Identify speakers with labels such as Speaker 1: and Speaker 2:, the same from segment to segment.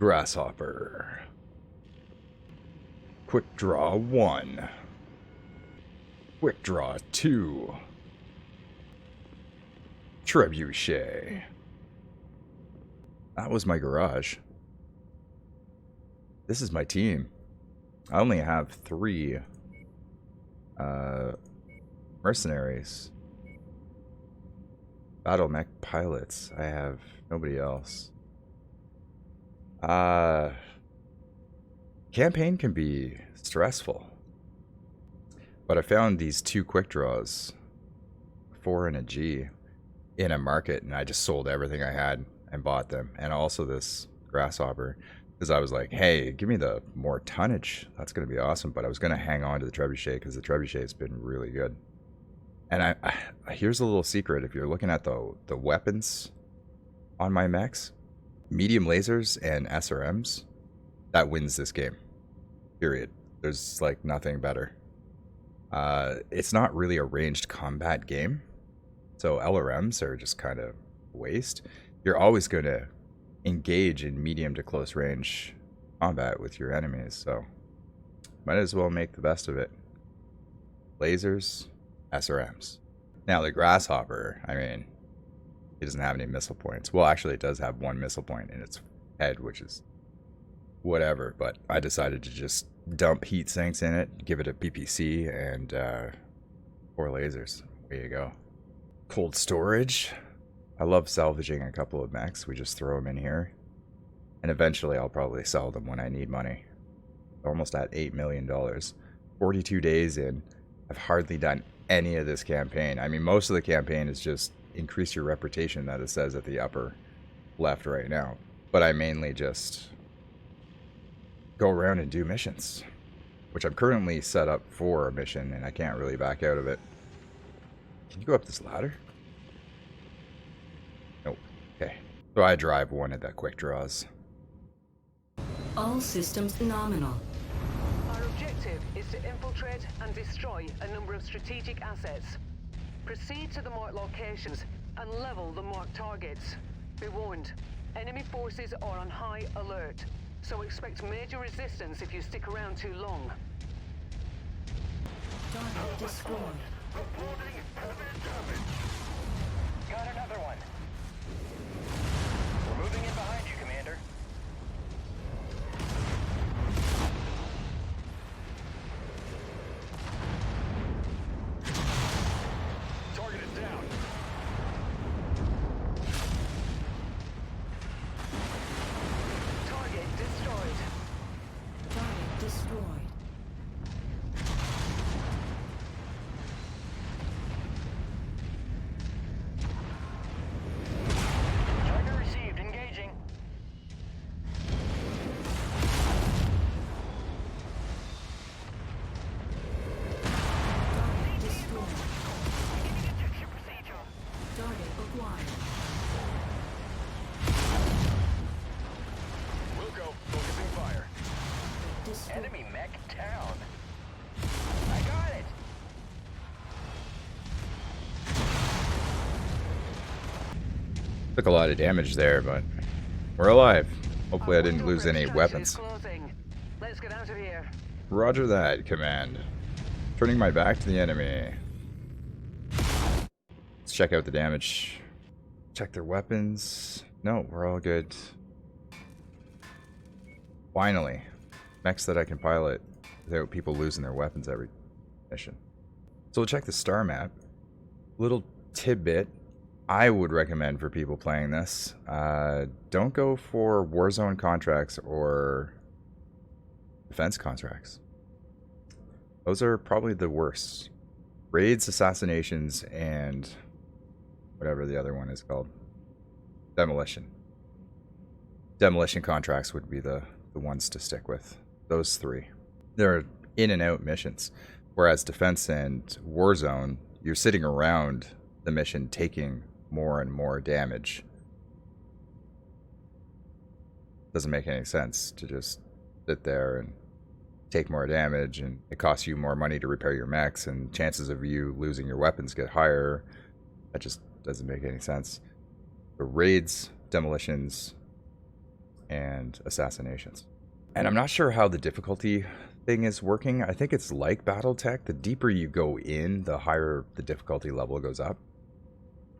Speaker 1: Grasshopper. Quick draw 1. Quick draw 2. Trebuchet. That was my garage. This is my team. I only have 3 mercenaries. Battle mech pilots. I have nobody else. Campaign can be stressful. But I found these 2 quick draws, 4 and a G, in a market, and I just sold everything I had and bought them. And also this grasshopper, because I was like, hey, give me the more tonnage. That's going to be awesome. But I was going to hang on to the trebuchet because the trebuchet has been really good. And I here's a little secret. If you're looking at the weapons on my mechs, medium lasers and SRMs, that wins this game. Period. There's like nothing better. It's not really a ranged combat game, so LRMs are just kind of waste. You're always going to engage in medium to close range combat with your enemies, so might as well make the best of it. Lasers, SRMs. Now the grasshopper, I mean, it doesn't have any missile points. Well, actually it does have 1 missile point in its head, which is whatever, but I decided to just dump heat sinks in it, give it a BPC, and 4 lasers. There you go. Cold storage. I love salvaging a couple of mechs. We just throw them in here, and eventually I'll probably sell them when I need money. Almost at $8 million. 42 days in. I've hardly done any of this campaign. I mean, most of the campaign is just increase your reputation, that it says at the upper left right now. But I mainly just go around and do missions, which I'm currently set up for a mission, and I can't really back out of it. Can you go up this ladder? Nope. Okay. So I drive one of the quick draws.
Speaker 2: All systems nominal.
Speaker 3: Our objective is to infiltrate and destroy a number of strategic assets. Proceed to the marked locations and level the marked targets. Be warned, enemy forces are on high alert, so expect major resistance if you stick around too long.
Speaker 2: Target destroyed.
Speaker 4: Reporting heavy damage. Got another one. We're moving in behind you, Commander. Target is down.
Speaker 3: Target destroyed.
Speaker 2: Target destroyed.
Speaker 4: Trigger received. Engaging.
Speaker 2: Target destroyed. Target acquired.
Speaker 4: Wilco, focusing fire.
Speaker 2: Destroyed.
Speaker 4: Enemy mech down. I got it.
Speaker 1: Took a lot of damage there, but we're alive. Hopefully I didn't lose any weapons.
Speaker 3: Closing. Let's get out of here.
Speaker 1: Roger that, Command. Turning my back to the enemy. Let's check out the damage. Check their weapons. No, we're all good. Finally. Mechs that I can pilot without people losing their weapons every mission. So we'll check the star map. Little tidbit I would recommend for people playing this. Don't go for Warzone contracts or defense contracts. Those are probably the worst. Raids, assassinations, and whatever the other one is called. Demolition. Demolition contracts would be the ones to stick with. Those 3. They're in and out missions. Whereas defense and Warzone, you're sitting around the mission taking more and more damage. Doesn't make any sense to just sit there and take more damage, and it costs you more money to repair your mechs, and chances of you losing your weapons get higher. That just doesn't make any sense. The raids, demolitions, and assassinations. And I'm not sure how the difficulty thing is working. I think it's like Battletech. The deeper you go in, the higher the difficulty level goes up.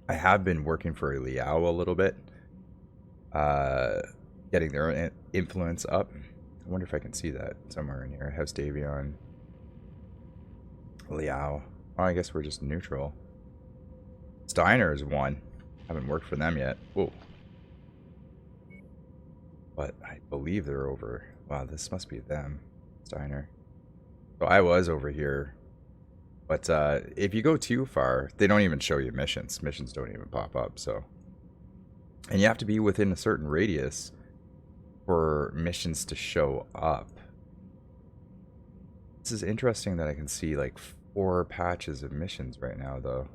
Speaker 1: I have been working for Liao a little bit, getting their influence up. I wonder if I can see that somewhere in here. House Davion, Liao. Oh, I guess we're just neutral. Steiner is one. Haven't worked for them yet. Whoa. But I believe they're over. Wow, this must be them. Steiner. So I was over here. But if you go too far, they don't even show you missions. Missions don't even pop up, so. And you have to be within a certain radius for missions to show up. This is interesting that I can see like 4 patches of missions right now, though.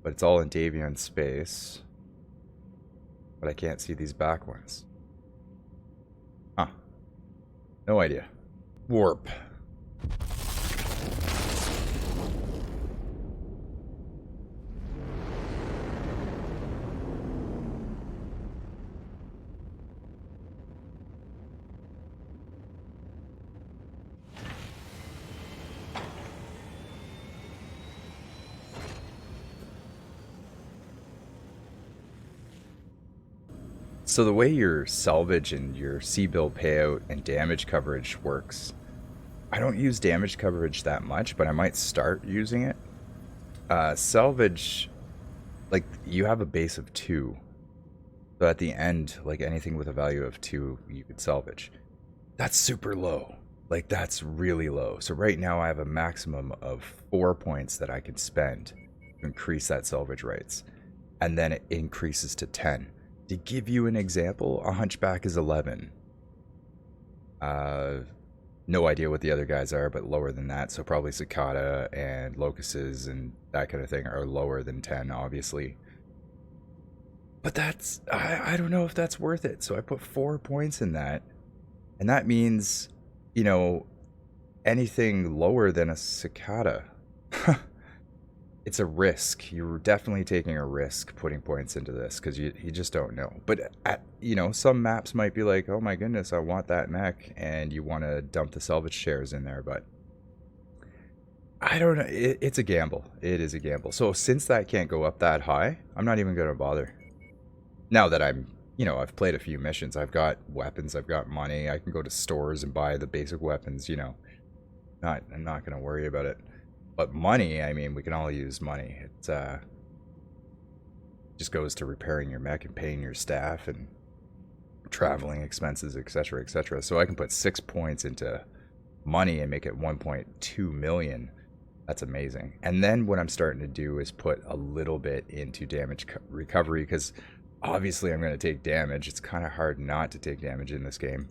Speaker 1: But it's all in Davion space. But I can't see these back ones. Huh. No idea. Warp. So the way your salvage and your C-bill payout and damage coverage works, I don't use damage coverage that much, but I might start using it. Salvage, like, you have a base of 2. So at the end, like, anything with a value of 2, you could salvage. That's super low. Like, that's really low. So right now I have a maximum of 4 points that I can spend to increase that salvage rights. And then it increases to 10. To give you an example, a hunchback is 11. No idea what the other guys are, but lower than that. So probably cicada and locusts and that kind of thing are lower than 10, obviously. But that's, I don't know if that's worth it. So I put 4 points in that. And that means, you know, anything lower than a cicada. It's a risk. You're definitely taking a risk putting points into this because you just don't know. But, you know, some maps might be like, oh my goodness, I want that mech, and you want to dump the salvage shares in there. But I don't know. It's a gamble. It is a gamble. So since that can't go up that high, I'm not even going to bother. Now that I'm, you know, I've played a few missions. I've got weapons. I've got money. I can go to stores and buy the basic weapons, you know. I'm not going to worry about it. But money, I mean, we can all use money. It just goes to repairing your mech and paying your staff and traveling expenses, etc., etc. So I can put 6 points into money and make it 1.2 million. That's amazing. And then what I'm starting to do is put a little bit into damage recovery because obviously I'm going to take damage. It's kind of hard not to take damage in this game.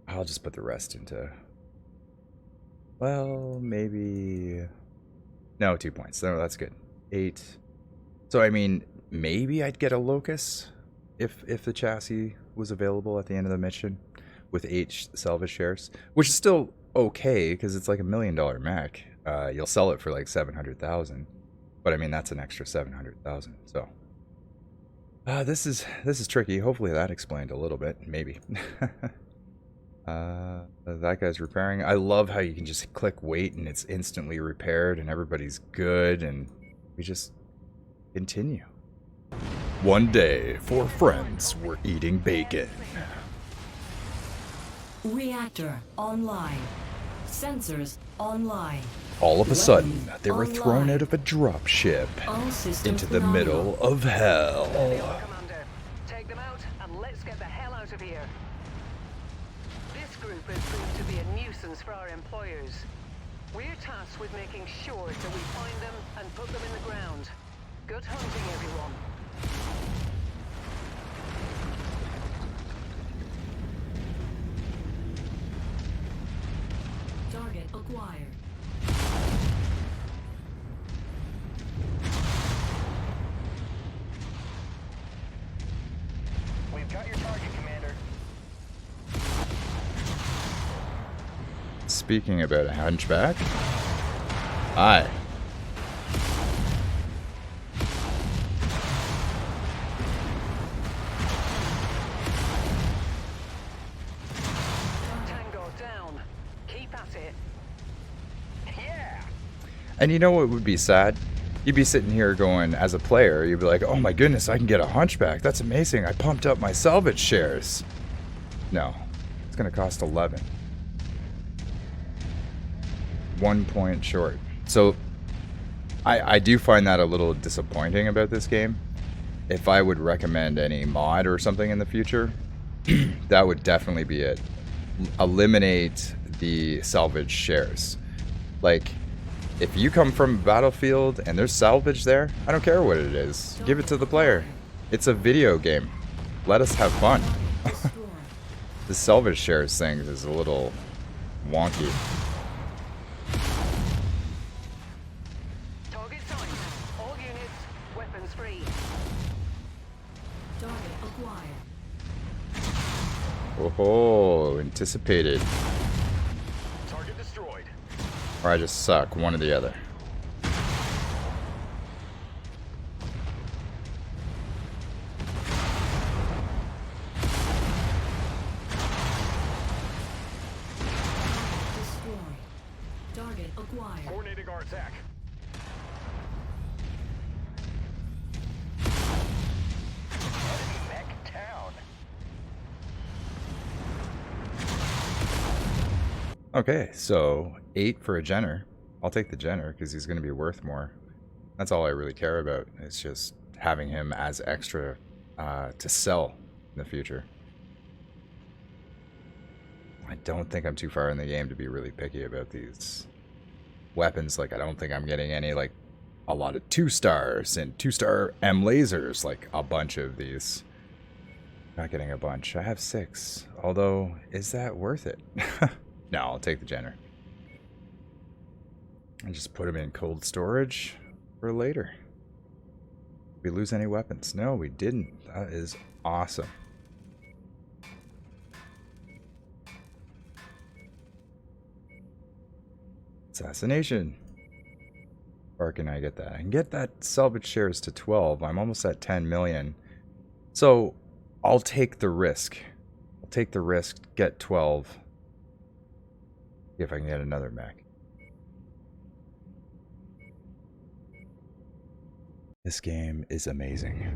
Speaker 1: I'll just put the rest into... Well, maybe... No, 2 points. No, that's good. 8. So, I mean, maybe I'd get a Locust if the chassis was available at the end of the mission with 8 salvage shares, which is still okay because it's like $1 million mech. You'll sell it for like 700,000, but I mean that's an extra 700,000. So this is tricky. Hopefully that explained a little bit, maybe. That guy's repairing. I love how you can just click wait and it's instantly repaired and everybody's good and we just continue. One day, 4 friends were eating bacon.
Speaker 2: Reactor online. Sensors online.
Speaker 1: All of a sudden, they were thrown out of a dropship
Speaker 2: All systems
Speaker 1: into the
Speaker 2: phenomenal.
Speaker 1: middle of hell.
Speaker 3: Commander, take them out and let's get the hell out of here. This group has proved to be a nuisance for our employers. We're tasked with making sure that we find them and put them in the ground. Good hunting, everyone.
Speaker 2: Target acquired.
Speaker 4: We've got your target, Commander.
Speaker 1: Speaking about a hunchback. Hi. And you know what would be sad? You'd be sitting here going, as a player, you'd be like, oh my goodness, I can get a hunchback. That's amazing. I pumped up my salvage shares. No, it's going to cost 11. 1 point short. So I do find that a little disappointing about this game. If I would recommend any mod or something in the future, that would definitely be it. Eliminate the salvage shares. Like, if you come from a battlefield and there's salvage there, I don't care what it is. Give it to the player. It's a video game. Let us have fun. The salvage shares thing is a little wonky.
Speaker 3: Target signed. All units, weapons free.
Speaker 2: Target acquired.
Speaker 1: Oh, anticipated.
Speaker 4: Target destroyed.
Speaker 1: Or I just suck, one or the other.
Speaker 2: Destroyed. Target acquired.
Speaker 4: Coordinating our attack. Enemy mech down.
Speaker 1: Okay, so 8 for a Jenner. I'll take the Jenner because he's going to be worth more. That's all I really care about. It's just having him as extra to sell in the future. I don't think I'm too far in the game to be really picky about these weapons. Like, I don't think I'm getting any, like, a lot of 2-stars and 2-star M lasers, like a bunch of these. Not getting a bunch. I have 6. Although, is that worth it? No, I'll take the Jenner. And just put them in cold storage for later. Did we lose any weapons? No, we didn't. That is awesome. Assassination. Or can I get that? I can get that salvage shares to 12. I'm almost at 10 million. So I'll take the risk. I'll take the risk, get 12. See if I can get another mech. This game is amazing.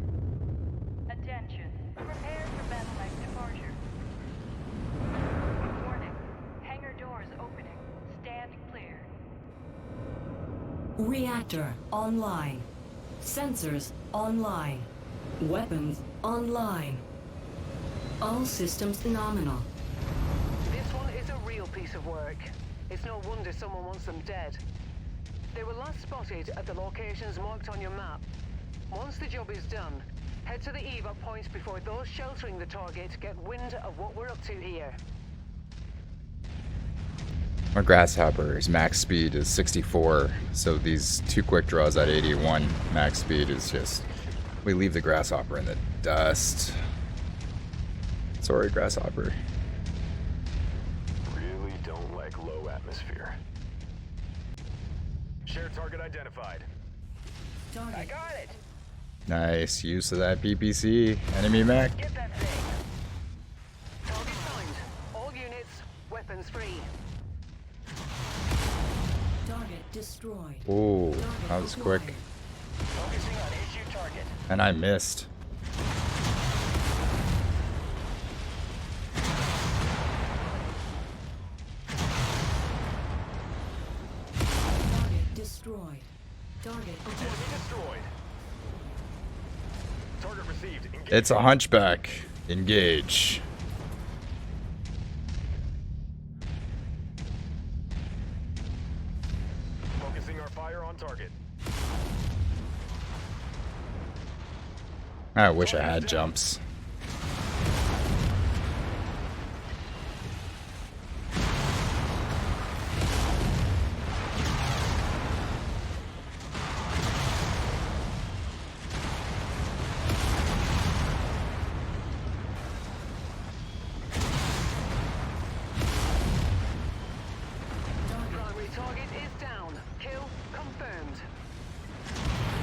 Speaker 5: Attention. Prepare for battle mech departure. Warning. Hangar doors opening. Stand clear.
Speaker 2: Reactor online. Sensors online. Weapons online. All systems nominal.
Speaker 3: This one is a real piece of work. It's no wonder someone wants them dead. They were last spotted at the locations marked on your map. Once the job is done, head to the evac points before those sheltering the target get wind of what we're up to here.
Speaker 1: My grasshopper's max speed is 64, so these 2 quick draws at 81 max speed is just... We leave the grasshopper in the dust. Sorry, grasshopper.
Speaker 4: Really don't like low atmosphere. Shared target identified.
Speaker 2: Target.
Speaker 4: I got it.
Speaker 1: Nice use of that PPC. Enemy mech.
Speaker 4: Get that thing.
Speaker 3: Target signed. All units, weapons free.
Speaker 2: Target destroyed.
Speaker 1: Ooh,
Speaker 2: Target
Speaker 1: that was quick.
Speaker 2: acquired.
Speaker 4: Focusing on issue target.
Speaker 1: And I missed.
Speaker 2: Target destroyed. Target acquired.
Speaker 4: Enemy destroyed. Target received. Engage.
Speaker 1: It's a hunchback. Engage.
Speaker 4: Focusing our fire on target.
Speaker 1: I wish I had jumps.
Speaker 3: Primary target is down. Kill confirmed.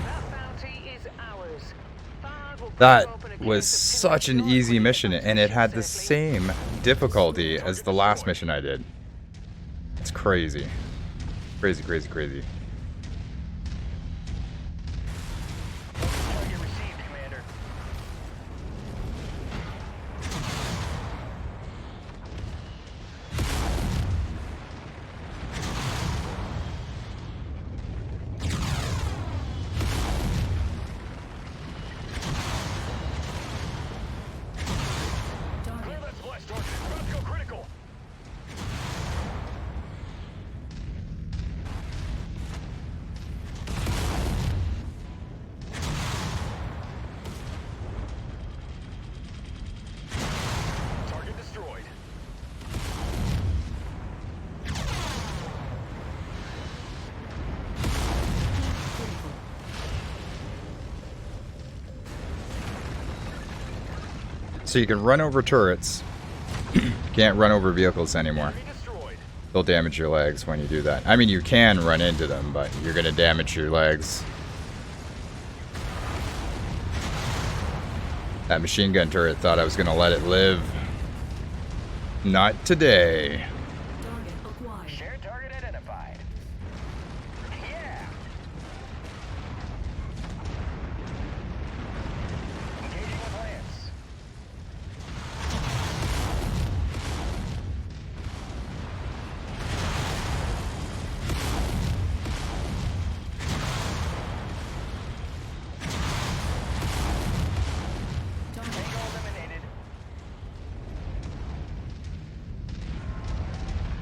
Speaker 3: That bounty is ours. Fahad will
Speaker 1: That
Speaker 3: crack open a
Speaker 1: was
Speaker 3: case of
Speaker 1: such an
Speaker 3: Timothy
Speaker 1: easy
Speaker 3: Lloyd
Speaker 1: mission, and it had the
Speaker 3: safely.
Speaker 1: same difficulty as the last mission I did. It's crazy. Crazy, crazy, crazy. So you can run over turrets. Can't run over vehicles anymore.
Speaker 4: Enemy destroyed.
Speaker 1: They'll damage your legs when you do that. I mean, you can run into them, but you're going to damage your legs. That machine gun turret thought I was going to let it live. Not today.
Speaker 2: Target acquired.
Speaker 4: Shared target identified. Yeah. Engaging with Lance.
Speaker 2: Target,
Speaker 4: Tango eliminated.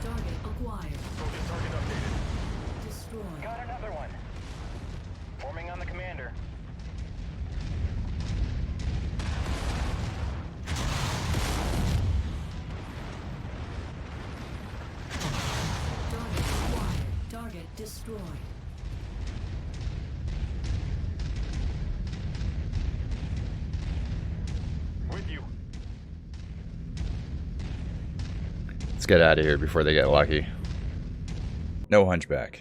Speaker 2: target acquired.
Speaker 4: Soldier target updated.
Speaker 2: Destroyed.
Speaker 4: Got another one. Forming on the commander.
Speaker 2: Target acquired. Target destroyed.
Speaker 4: With you.
Speaker 1: Let's get out of here before they get lucky. No hunchback.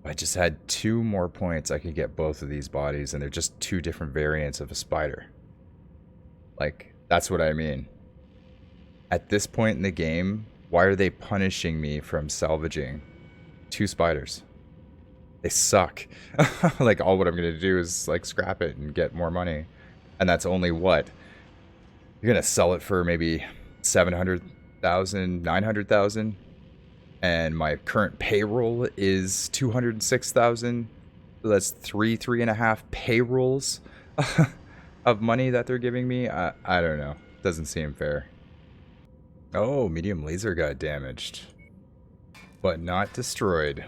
Speaker 1: I just had 2 more points. I could get both of these bodies, and they're just 2 different variants of a spider. Like, that's what I mean. At this point in the game, why are they punishing me from salvaging 2 spiders? They suck. Like, all what I'm going to do is, like, scrap it and get more money. And that's only what? You're going to sell it for maybe 700,000, 900,000, and my current payroll is 206,000. So that's 3.5 payrolls of money that they're giving me. I don't know. Doesn't seem fair. Oh, medium laser got damaged, but not destroyed.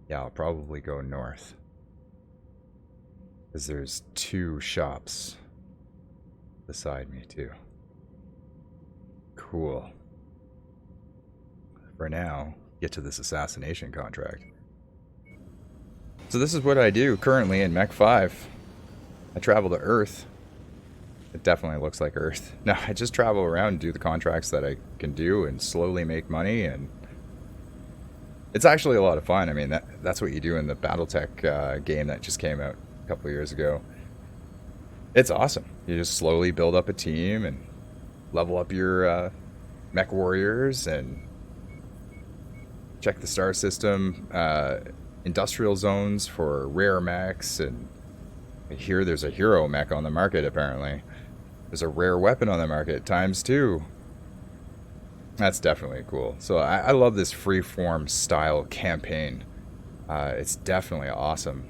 Speaker 1: Yeah, I'll probably go north, because there's 2 shops beside me too. Cool. For now, get to this assassination contract. So this is what I do currently in Mech 5. I travel to Earth. It definitely looks like Earth. No, I just travel around and do the contracts that I can do and slowly make money, and it's actually a lot of fun. I mean, that's what you do in the BattleTech game that just came out a couple of years ago. It's awesome. You just slowly build up a team and level up your MechWarriors and check the star system, industrial zones for rare mechs, and I hear there's a hero mech on the market apparently. There's a rare weapon on the market, ×2. That's definitely cool. So I love this freeform style campaign. It's definitely awesome.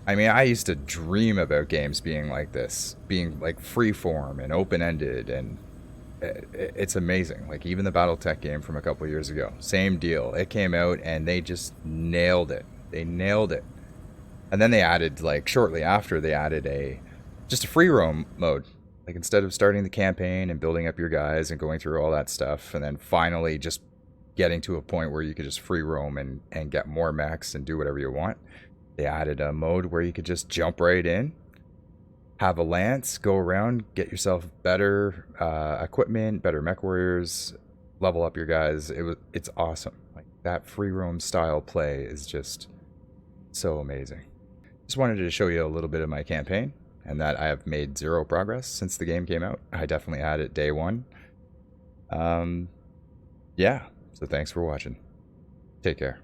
Speaker 1: I mean, I used to dream about games being like this, being like freeform and open-ended, and it's amazing. Like even the BattleTech game from a couple years ago, same deal. It came out and they just nailed it. They nailed it. And then they added, like shortly after, they added just a free roam mode. Like instead of starting the campaign and building up your guys and going through all that stuff, and then finally just getting to a point where you could just free roam and get more mechs and do whatever you want, they added a mode where you could just jump right in, have a lance, go around, get yourself better equipment, better mech warriors, level up your guys. It's awesome. Like that free roam style play is just so amazing. Just wanted to show you a little bit of my campaign, and that I have made 0 progress since the game came out. I definitely had it day 1. Yeah, so thanks for watching. Take care.